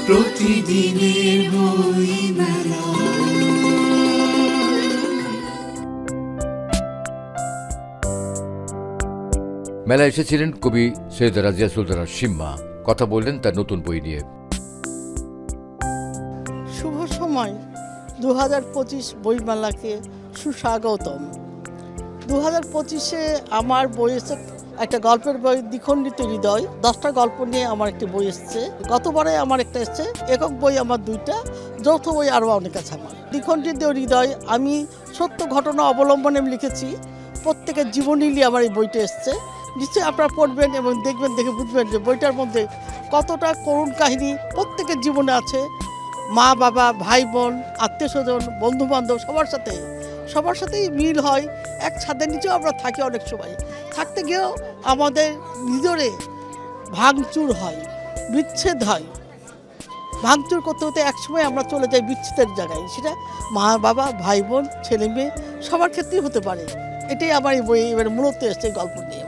প্রতিদিনের বইমেলা। মেলায় এসেছিলেন কবি সৈয়দা রাজিয়া সুলতানা সিম্মা। কথা বললেন তার নতুন বই নিয়ে। শুভ সময় 2025 বইমেলাকে সুস্বাগতম। 2025-এ আমার বই এসেছে একটা গল্পের বই, দ্বিখণ্ডিত হৃদয়। 10টা গল্প নিয়ে আমার একটি বই এসছে। গতবারে আমার একটা এসছে, একক বই আমার 2টা, যৌথ বই আরও অনেক আছে আমার। দ্বিখণ্ডিত হৃদয় আমি সত্য ঘটনা অবলম্বনে লিখেছি। প্রত্যেকের জীবনী নিয়ে আমার এই বইটা এসছে। নিশ্চয়ই আপনারা পড়বেন এবং দেখবেন, দেখে বুঝবেন যে বইটার মধ্যে কতটা করুণ কাহিনী প্রত্যেকের জীবনে আছে। মা বাবা, ভাই বোন, আত্মীয় স্বজন, বন্ধু বান্ধব সবার সাথেই মিল হয়। এক ছাদের নিচেও আমরা থাকি, অনেক সময় থাকতে গিয়েও আমাদের নিজরে ভাঙচুর হয়, বিচ্ছেদ হয়। ভাঙচুর করতে হতে একসময় আমরা চলে যাই বিচ্ছেদের জায়গায়। সেটা মা বাবা, ভাই বোন, ছেলে মেয়ে সবার ক্ষেত্রেই হতে পারে। এটাই আমার এই বই এবার মূলত এসছে গল্প নিয়ে।